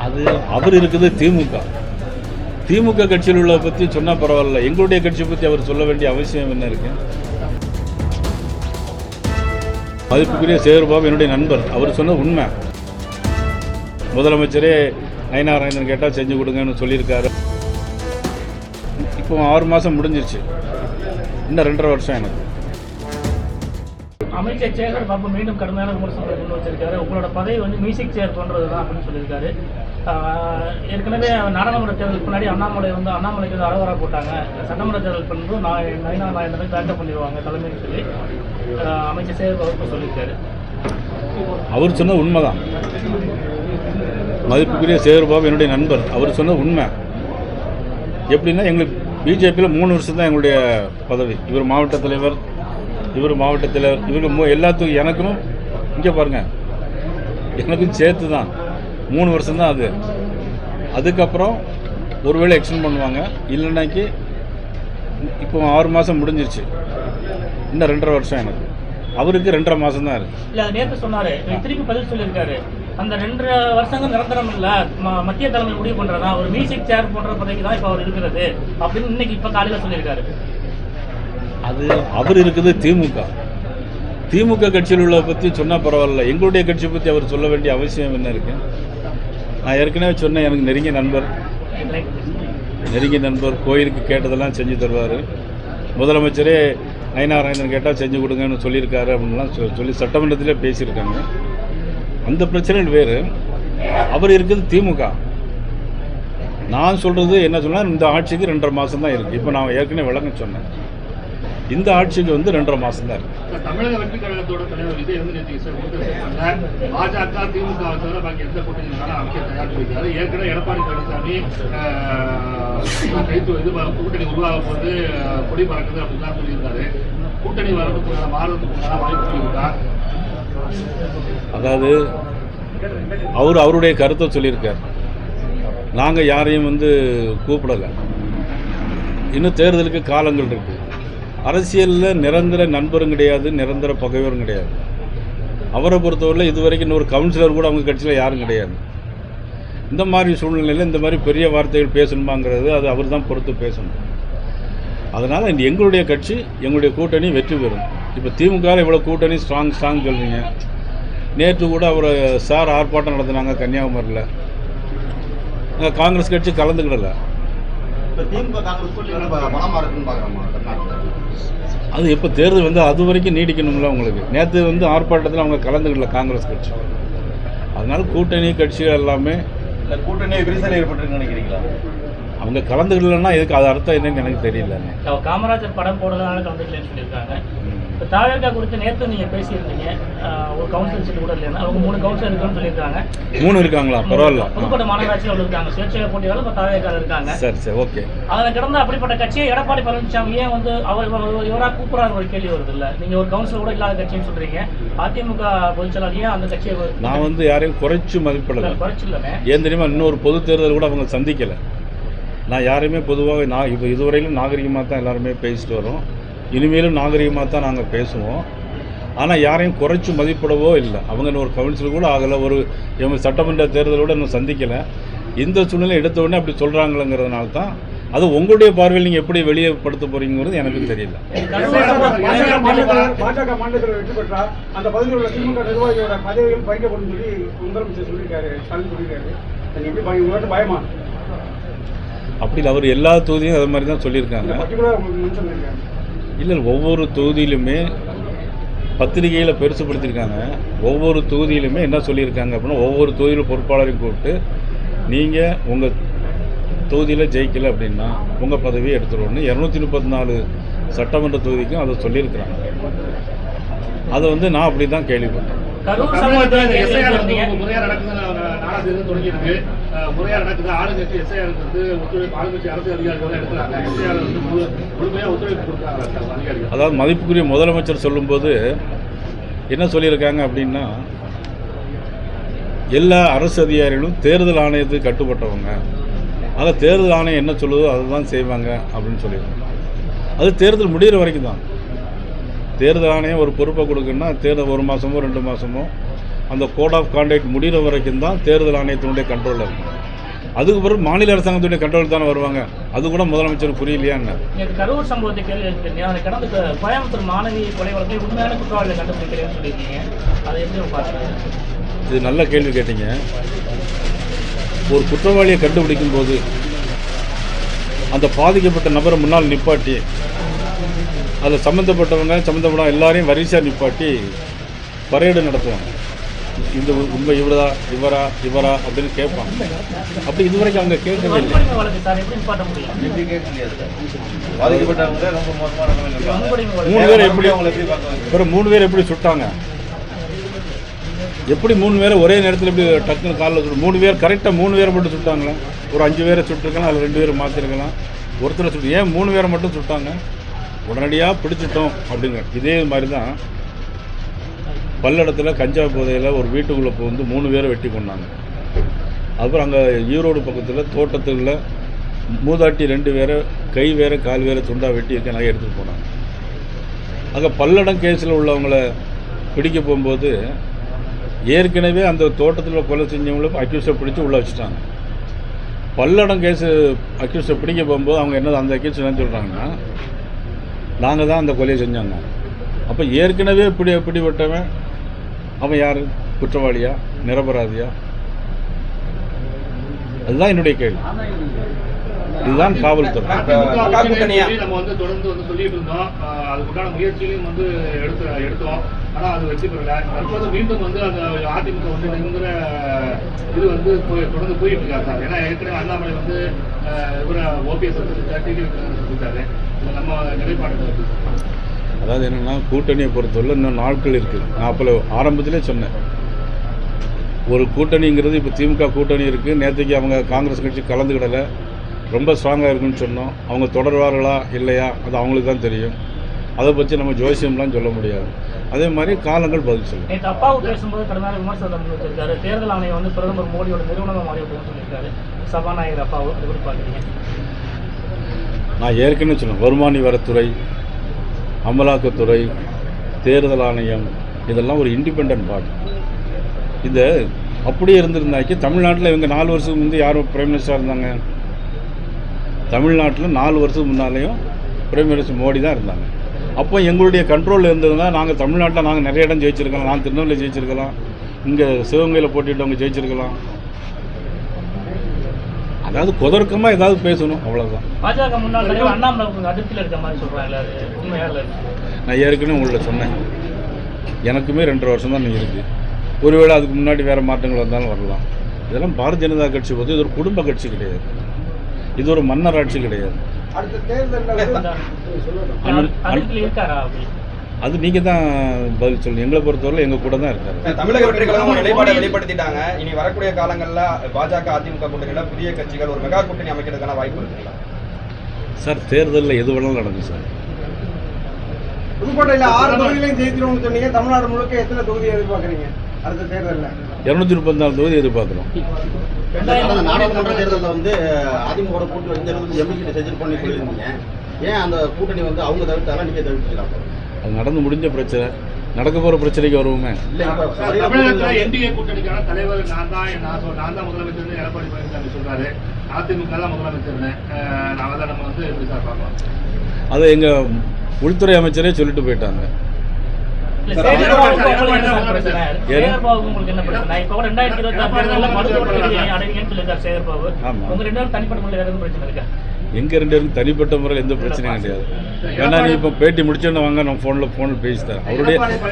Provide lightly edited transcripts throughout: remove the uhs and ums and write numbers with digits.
அது அவர் இருக்குது திமுக கட்சியில் உள்ள பற்றி சொன்னால் பரவாயில்ல, எங்களுடைய கட்சியை பற்றி அவர் சொல்ல வேண்டிய அவசியம் என்ன இருக்கு? மதிப்புக்குரிய சேகர்பாபு என்னுடைய நண்பர், அவர் சொன்ன உண்மை. முதலமைச்சரே நயினாராயணன் கேட்டால் செஞ்சு கொடுங்கன்னு சொல்லியிருக்காரு. இப்போ 6 மாதம் முடிஞ்சிருச்சு, இன்னும் 2.5 வருஷம் எனக்கு. அமைச்சர் சேகர் பாபு மீண்டும் கடுமையான விமர்சனத்தை கொண்டு வச்சிருக்காரு. உங்களோட பதவி வந்து மியூசிக் சேர் போன்றது தான் அப்படின்னு சொல்லியிருக்காரு. ஏற்கனவே நாடாளுமன்ற தேர்தலுக்கு முன்னாடி அண்ணாமலைக்கு வந்து அறவரா போட்டாங்க. சட்டமன்ற தேர்தல் பண்ணி நயினாராயணனை பேக்கப் பண்ணிடுவாங்க தலைமைன்னு சொல்லி அமைச்சர் சேகர் பாபு சொல்லியிருக்காரு. அவர் சொன்ன உண்மைதான். மதிப்புக்குரிய சேகர்பாபு என்னுடைய நண்பர், அவர் சொன்ன உண்மை. எப்படின்னா, எங்களுக்கு பிஜேபியில் 3 வருஷம் தான் எங்களுடைய பதவி. இவர் மாவட்ட தலைவர், இவருக்கு எல்லாத்துக்கும் எனக்கும் இங்கே பாருங்கள், எனக்கும் சேர்த்து தான் 3 வருஷம் தான் அது. அதுக்கப்புறம் ஒருவேளை எக்ஸ்டெண்ட் பண்ணுவாங்க, இல்லைன்னாக்கி இப்போ 6 மாதம் முடிஞ்சிருச்சு, இன்னும் 2.5 வருஷம் எனக்கு. அவருக்கு 2.5 மாதம் தான் இருக்குது. இல்லை, அது நேற்று சொன்னார், திருப்பி பதில் சொல்லியிருக்காரு. அந்த 2 வருஷங்கள் நிரந்தரம் இல்லை, மத்திய தலைமை முடிவு பண்ணுறதா, ஒரு மியூசிக் சேர் போன்ற பதவி தான் இப்போ அவர் இருக்கிறது அப்படின்னு இன்னைக்கு இப்போ காலையில் சொல்லியிருக்காரு. அது அவர் இருக்குது திமுக கட்சியில் உள்ள பற்றி சொன்னால் பரவாயில்ல, எங்களுடைய கட்சியை பற்றி அவர் சொல்ல வேண்டிய அவசியம் என்ன இருக்கு? நான் ஏற்கனவே சொன்னேன், எனக்கு நெருங்கிய நண்பர், கோயிலுக்கு கேட்டதெல்லாம் செஞ்சு தருவார். முதலமைச்சரே நயினாராயணன் கேட்டால் செஞ்சு கொடுங்கன்னு சொல்லியிருக்காரு அப்படின்லாம் சொல்லி சட்டமன்றத்திலே பேசியிருக்காங்க. அந்த பிரச்சனை வேறு, அவர் இருக்குது திமுக. நான் சொல்கிறது என்ன சொன்னால், இந்த ஆட்சிக்கு 2.5 மாதம் தான் இருக்குது. இப்போ நான் ஏற்கனவே விளங்க சொன்னேன், இந்த ஆட்சிக்கு வந்து 2.5 மாதம் தான் இருக்கு. தமிழக வெற்றி கழகத்தோட தலைவர் விஜய் வந்து பாஜக திமுக பாக்கி எந்த கூட்டணினாலும் அமைச்சர் தயார் பண்ணியிருக்காரு. ஏற்கனவே எடப்பாடி பழனிசாமி கூட்டணி உருவாக போது கொடி பறக்குது அப்படின்னு சொல்லியிருக்காரு. கூட்டணி மாறதுக்கு வாய்ப்பு இருக்கா? அதாவது அவருடைய கருத்தை சொல்லியிருக்கார். நாங்கள் யாரையும் வந்து கூப்பிடலை. இன்னும் தேர்தலுக்கு காலங்கள் இருக்குது. அரசியலில் நிரந்தர நண்பரும் கிடையாது, நிரந்தர பகைவரும் கிடையாது. அவரை பொறுத்தவரை இதுவரைக்கும் இன்னொரு கவுன்சிலர் கூட அவங்க கட்சியில் யாரும் கிடையாது. இந்த மாதிரி சூழ்நிலையில் இந்த மாதிரி பெரிய வார்த்தைகள் பேசணுமாங்கிறது அது அவர் தான் பொறுத்து பேசணும். அதனால் எங்களுடைய கட்சி, எங்களுடைய கூட்டணி வெற்றி பெறும். இப்போ திமுக இவ்வளோ கூட்டணி ஸ்ட்ராங் சொல்கிறீங்க. நேற்று கூட அவர் சார் ஆர்ப்பாட்டம் நடத்தினாங்க கன்னியாகுமரியில். காங்கிரஸ் கட்சி கலந்துக்கிடலை. அது எப்போ தேர்தல் வந்து அது வரைக்கும் நீடிக்கணும்ல உங்களுக்கு. நேற்று வந்து ஆர்ப்பாட்டத்தில் அவங்க கலந்துக்கிடல காங்கிரஸ் கட்சி. அதனால கூட்டணி கட்சிகள் எல்லாமே கூட்டணியை விரிசல் ஏற்பட்டு நினைக்கிறீங்களா? அவங்க கலந்துக்கலன்னா எதுக்கு, அது அர்த்தம் என்னன்னு எனக்கு தெரியல. காமராஜர் படம் போடுறதுனால கலந்துக்கலன்னு சொல்லியிருக்காங்க. இப்போ தாவேகா குறித்து நேற்று நீங்கள் பேசியிருந்தீங்க, ஒரு கவுன்சிலர் சீட்டு கூட இல்லைன்னா அவங்க 3 கவுன்சிலர் இருக்குன்னு சொல்லியிருக்காங்க. 3 இருக்காங்களா? பரவாயில்ல. புதுக்கோட்டை மாநகராட்சியில் அவங்க இருக்காங்க, சுயேட்சை போட்டியாளர் இப்போ தாவேகா இருக்காங்க. சரி ஓகே. அதில் கிடந்த அப்படிப்பட்ட கட்சியை எடப்பாடி பழனிசாமி ஏன் வந்து இவராக கூப்பிட்றாரு ஒரு கேள்வி வருது இல்லை? நீங்கள் ஒரு கவுன்சிலர் கூட இல்லாத கட்சின்னு சொல்கிறீங்க. அதிமுக பொதுச்செயலாளர் ஏன் அந்த கட்சியை? நான் வந்து யாரையும் குறைச்சி மதிப்பிடலை. குறைச்சில்லைங்க. ஏன் தெரியுமா, இன்னொரு பொது தேர்தல் கூட அவங்க சந்திக்கலை. நான் யாரையுமே பொதுவாக இப்போ இதுவரையிலும் நாகரிகமாக தான் எல்லாருமே பேசிட்டு வரோம். இனிமேலும் நாகரிகமாக தான் நாங்கள் பேசுவோம். ஆனால் யாரையும் குறைச்சி மதிப்பிடவோ இல்லை. அவங்க இன்னும் ஒரு கவுன்சிலர் கூட ஆகலை, ஒரு சட்டமன்ற தேர்தலோடு இன்னும் சந்திக்கலை. இந்த சூழ்நிலை எடுத்த உடனே அப்படி சொல்கிறாங்களங்கிறதுனால தான். அது உங்களுடைய பார்வையில் நீங்கள் எப்படி வெளியேப்படுத்த போகிறீங்கிறது எனக்கு தெரியல. பாஜக மாநிலத்தில் வெற்றி பெற்றா அந்த பகுதியில் உள்ள திமுக நிர்வாகிகளோட பதவிகள் பறிக்கப்படும் சொல்லி முதலமைச்சர் சொல்லியிருக்காரு, ஸ்டாலின் சொல்லியிருக்காரு. எப்படி உங்களுக்கு பயமா? அப்படி அவர் எல்லா தொகுதியும் அது மாதிரி தான் சொல்லியிருக்காங்க. இல்லை, ஒவ்வொரு தொகுதியிலுமே பத்திரிகையில் பெருசுப்படுத்தியிருக்காங்க. ஒவ்வொரு தொகுதியிலுமே என்ன சொல்லியிருக்காங்க அப்படின்னா, ஒவ்வொரு தொகுதியில் பொறுப்பாளரையும் கூப்பிட்டு நீங்கள் உங்கள் தொகுதியில் ஜெயிக்கலை அப்படின்னா உங்கள் பதவியை எடுத்துருவோன்னு 234 சட்டமன்ற தொகுதிக்கும் அதை சொல்லியிருக்கிறாங்க. அதை வந்து நான் அப்படி தான் கேள்விப்பட்டேன். முறையா நடக்குது தொடங்கியிருக்கு. முறையா நடக்குது. ஆளுங்கட்சி எஸ்ஐஆர் ஆளுங்கட்சி அரசு அதிகாரிகள் எடுக்கிறாங்க. எஸ்ஐஆர் வந்து முழுமையா ஒத்துழைப்பு கொடுக்குறாங்க அதிகாரிகள். அதாவது மதிப்புக்குரிய முதலமைச்சர் சொல்லும்போது என்ன சொல்லியிருக்காங்க அப்படின்னா, எல்லா அரசு அதிகாரிகளும் தேர்தல் ஆணையத்துக்கு கட்டுப்பட்டவங்க. ஆக தேர்தல் ஆணையம் என்ன சொல்லுதோ அதை தான் செய்வாங்க அப்படின்னு சொல்லியிருக்காங்க. அது தேர்தல் முடிகிற வரைக்கும் தான். தேர்தல் ஆணையம் ஒரு பொறுப்பை கொடுக்குன்னா தேர்தல் 1 மாதமோ 2 மாதமோ அந்த கோட் ஆஃப் கான்டக்ட் முடிகிற வரைக்கும் தான் தேர்தல் ஆணையத்தினுடைய கண்ட்ரோலில் இருக்கும். அதுக்கு பிறகு மாநில அரசாங்கத்துடைய கண்ட்ரோல் தானே வருவாங்க. அது கூட முதலமைச்சர் புரியலையா என்ன? நேற்று கரூர் சம்பவத்தை கேள்வி எழுப்பிருக்கீங்க. அதை கடந்த கோயம்புத்தூர் மாணவி கொலை வழக்கில் உண்மையான குற்றவாளிகளை கண்டுபிடிக்கிறேன்னு சொல்லியிருக்கீங்க. அதை எப்படி பார்க்குறீங்க? இது நல்ல கேள்வி கேட்டீங்க. ஒரு குற்றவாளியை கண்டுபிடிக்கும் போது அந்த பாதிக்கப்பட்ட நபரை முன்னால் நிப்பாட்டி அதில் சம்மந்தப்பட்ட எல்லாரையும் வரிசையாக நிப்பாட்டி பரேடு நடத்துவாங்க. இந்த உண்மை இவரா அப்படின்னு கேட்பாங்க. அப்படி இதுவரைக்கும் அவங்க கேட்கவே இல்லை. வன்கொடுமை வழக்கு சார் எப்படி நிப்பாட்ட முடியும்? எப்படி கேட்க முடியாது சார். பாதிக்கப்பட்டவங்க ரொம்ப மோசமான நிலைமையில இருக்காங்க. வன்கொடுமை வழக்கு 3 பேர் எப்படி அவங்களை எப்படி பார்க்க பிறகு 3 பேர் எப்படி சுட்டாங்க? எப்படி 3 பேரை ஒரே நேரத்தில் எப்படி டக்குன்னு காலில் சுட்டு 3 பேர் கரெக்டாக 3 பேரை மட்டும் சுட்டாங்களா? ஒரு 5 பேரை சுட்டிருக்கலாம், அதில் 2 பேரை மாற்றிருக்கலாம், ஒருத்தரை சுட்டு ஏன் 3 பேரை மட்டும் சுட்டாங்க? உடனடியாக பிடிச்சிட்டோம் அப்படிங்க. இதே மாதிரி தான் பல்லடத்தில் கஞ்சா போதையில் ஒரு வீட்டுக்குள்ளே வந்து 3 பேரை வெட்டி கொண்டாங்க. அப்புறம் அங்கே ஈரோடு பக்கத்தில் தோட்டத்தில் மூதாட்டி 2 பேரை கை வேறு கால் வேறு துண்டாக வெட்டி இருக்க நகை எடுத்துகிட்டு போனாங்க. அங்கே பல்லடம் கேஸில் உள்ளவங்கள பிடிக்க போகும்போது ஏற்கனவே அந்த தோட்டத்தில் கொலை செஞ்சவங்களும் அக்யூஸை பிடிச்சி உள்ளே வச்சுட்டாங்க. பல்லடம் கேஸு அக்யூஸை பிடிக்க போகும்போது அவங்க அந்த அக்யூஸ் என்ன சொல்கிறாங்கன்னா, நாங்கள் தான் அந்த கொலையை செஞ்சாங்க. அப்போ ஏற்கனவே பிடிபட்டவன் அவன் யார்? குற்றவாளியா நிரபராதியா? அதுதான் என்னுடைய கேள்வி. இதுதான் காவல்துறை. நம்ம வந்து தொடர்ந்து சொல்லிட்டு இருந்தோம். அதுக்குண்டான முயற்சிகளையும் எடுத்தோம். ஆனால் அது வெற்றி பெறல. தற்போது மீண்டும் அந்த அதிமுக நிரந்தர இது தொடர்ந்து போயிட்டு இருக்காரு சார். ஏன்னா ஏற்கனவே அண்ணாமலை இவரை ஓபிஎஸ் சொல்லிட்டாரு. நம்ம நிலைப்பாடு அதாவது என்னென்னா, கூட்டணியை பொறுத்தவரை இன்னும் நாட்கள் இருக்குது. நான் அப்போ ஆரம்பத்திலே சொன்னேன், ஒரு கூட்டணிங்கிறது இப்போ திமுக கூட்டணி இருக்குது. நேற்றுக்கு அவங்க காங்கிரஸ் கட்சி கலந்துக்கிடலை, ரொம்ப ஸ்ட்ராங்காக இருக்குன்னு சொன்னோம். அவங்க தொடர்வார்களா இல்லையா அது அவங்களுக்கு தான் தெரியும். அதை பற்றி நம்ம ஜோசியம்லாம் சொல்ல முடியாது. அதே மாதிரி காலங்கள் பதில் சொல்லும். நேற்று அப்பாவு பேசும்போது கடுமையான விமர்சனத்தை முன்வைச்சிருக்காரு. தேர்தல் ஆணையம் பிரதமர் மோடியோட நிறுவனமாக மாறிவிட்டதுன்னு சொல்லியிருக்காரு சபாநாயகர் அப்பாவு. அது கூட பார்க்குறீங்க? நான் ஏற்கனவே சொன்னேன், வருமான வரித்துறை, அமலாக்கத்துறை, தேர்தல் ஆணையம் இதெல்லாம் ஒரு இண்டிபெண்ட் பாடி. இது அப்படியே இருந்திருந்தாக்கி தமிழ்நாட்டில் இவங்க 4 வருஷத்துக்கு முந்தைய யாரும் பிரைம் மினிஸ்டராக இருந்தாங்க? தமிழ்நாட்டில் 4 வருஷத்துக்கு முன்னாலேயும் பிரைம் மினிஸ்டர் மோடி தான் இருந்தாங்க. அப்போ எங்களுடைய கண்ட்ரோலில் இருந்ததுன்னா நாங்கள் தமிழ்நாட்டில் நாங்கள் நிறைய இடம் ஜெயிச்சிருக்கலாம். நான் திருநெல்வேலி ஜெயிச்சிருக்கலாம், இங்கே சிவகங்கையில் போட்டிட்டவங்க ஜெயிச்சிருக்கலாம். அதாவது குதர்க்கமாக ஏதாவது பேசணும், அவ்வளோதான். பாஜக முன்னாள் தலைவர் அண்ணாமலை அதிருப்தியில் இருக்க மாதிரி சொல்கிறாங்களே, அது உண்மையாக? நான் ஏற்கனவே உங்கள்கிட்ட சொன்னேன், எனக்குமே 2.5 வருஷம் தான் இருக்குது. ஒருவேளை அதுக்கு முன்னாடி வேறு மாற்றங்கள் வந்தாலும் வரலாம். இதெல்லாம் பாரதிய ஜனதா கட்சி போது இது ஒரு குடும்ப கட்சி கிடையாது, இது ஒரு மன்னர் ஆட்சி கிடையாது. அது நீங்கள் தான் பதில் சொல்லணும். எங்களை பொறுத்தவரை எங்கள் கூட தான் இருக்காரு. தமிழக வெற்றி கழகம் நிலைப்பாட்டை வெளிப்படுத்திட்டாங்க. இனி வரக்கூடிய காலங்களில் பாஜக அதிமுக கூட்டணியில் புதிய கட்சிகள் ஒரு மெகா கூட்டணி அமைக்கிறதுக்கான வாய்ப்பு இருக்குங்களா சார்? தேர்தலில் எது வேணாலும் நடக்கும் சார். புதுக்கோட்டையில் 6 தொகுதிகளையும் ஜெயிச்சிருவோம்னு சொன்னீங்க. தமிழ்நாடு முழுக்க எத்தனை தொகுதி எதிர்பார்க்குறீங்க அடுத்த தேர்தலில்? 234 தொகுதி எதிர்பார்க்குறோம். நாடாளுமன்ற தேர்தலில் அதிமுக கூட்டணி எம்எல்ஏ செஞ்சிருப்போம்னு சொல்லியிருந்தீங்க. ஏன் அந்த கூட்டணி அவங்க தவிர்த்தாலும் நீங்கள் தவிர்த்துக்கலாம்? அது நடந்து முடிஞ்ச பிரச்சனை. நடக்க போகிற பிரச்சனைக்கு வருவோமே. தமிழகத்தில் என்டிஏ கூட்டணிக்கான தலைவர் நான் தான் முதலமைச்சர் எடப்பாடி பழனிசாமி சொல்றாரு. அதிமுக தான் முதலமைச்சர். நான் தான் நம்ம எப்படி சார் பார்க்கலாம்? அதை எங்கள் உள்துறை அமைச்சரே சொல்லிட்டு போயிட்டாங்க. எங்க 2 பேருக்கும் தனிப்பட்ட முறையில் எந்த பிரச்சனையும் கிடையாது. ஏன்னா நீ இப்போ பேட்டி முடிச்சோன்னு வாங்க, நான் ஃபோனில் பேசித்தேன்.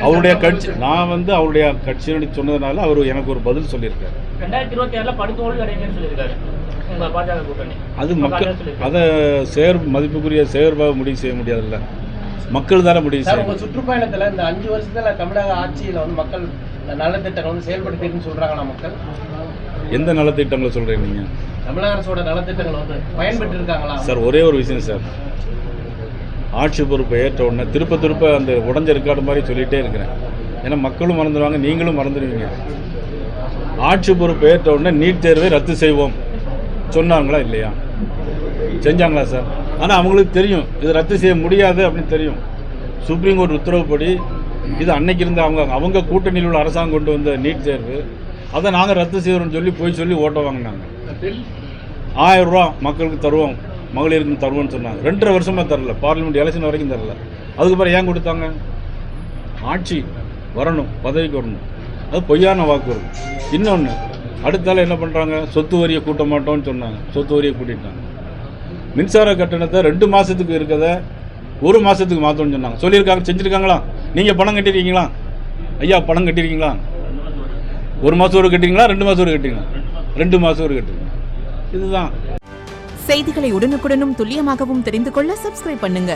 அவருடைய கட்சி நான் அவருடைய கட்சியினுடைய சொன்னதுனால அவர் எனக்கு ஒரு பதில் சொல்லியிருக்காரு. 2026 படுத்தோடு அடைங்கன்னு சொல்லியிருக்காரு பாஜக கூட்டணி. அது மக்கள் அதை மதிப்புக்குரிய செயற்பாக முடிவு செய்ய முடியாதுல்ல, மக்கள் தானே முடிவு செய்யும். சுற்றுப்பயணத்தில் இந்த 5 வருஷத்துல தமிழக ஆட்சியில் மக்கள் நலத்திட்டங்கள் செயல்படுத்தின்னு சொல்றாங்களா? மக்கள் எந்த நலத்திட்டங்களை சொல்றீங்க நீங்க? தமிழக அரசோட நலத்திட்டங்கள் பயன்பெற்று இருக்காங்களா சார்? ஒரே ஒரு விஷயம் சார், ஆட்சி பொறுப்பை ஏற்ற உடனே திருப்ப அந்த உடஞ்ச ரெக்கார்டு மாதிரி சொல்லிகிட்டே இருக்கிறேன். ஏன்னா மக்களும் மறந்துடுவாங்க, நீங்களும் மறந்துடுவீங்க. ஆட்சி பொறுப்பை ஏற்ற உடனே நீட் தேர்வை ரத்து செய்வோம் சொன்னாங்களா இல்லையா? செஞ்சாங்களா சார்? ஆனால் அவங்களுக்கு தெரியும் இது ரத்து செய்ய முடியாது அப்படின்னு தெரியும். சுப்ரீம் கோர்ட் உத்தரவுப்படி இது அன்னைக்கு இருந்த அவங்க கூட்டணியில் உள்ள அரசாங்கம் கொண்டு வந்த நீட் தேர்வு, அதை நாங்கள் ரத்து செய்கிறோம்னு சொல்லி ஓட்ட வாங்கினாங்க. 1000 ரூபா மக்களுக்கு தருவோம், மகளிருக்கு தருவோம்னு சொன்னாங்க. 2.5 வருஷமாக தரல, பார்லிமெண்ட் எலெக்ஷன் வரைக்கும் தரல. அதுக்கப்புறம் ஏன் கொடுத்தாங்க? ஆட்சி வரணும், பதவிக்கு வரணும், அது பொய்யான வாக்குறுதி. இன்னொன்று, அடுத்தால என்ன பண்ணுறாங்க? சொத்து வரியை கூட்ட மாட்டோம்னு சொன்னாங்க, சொத்து வரியை கூட்டிட்டாங்க. மின்சார கட்டணத்தை 2 மாதத்துக்கு இருக்கிறத 1 மாதத்துக்கு மாற்றணும்னு சொன்னாங்க. சொல்லியிருக்காங்க, செஞ்சுருக்காங்களா? நீங்கள் பணம் கட்டியிருக்கீங்களா? ஐயா பணம் கட்டியிருக்கீங்களா? 1 மாதம் ஒரு கட்டுறீங்களா? 2 மாதம் ஒரு கட்டுறீங்களா? 2 மாதம் ஒரு கட்டுறீங்க. இதுதான். செய்திகளை உடனுக்குடனும் துல்லியமாகவும் தெரிந்து கொள்ள சப்ஸ்கிரைப் பண்ணுங்க.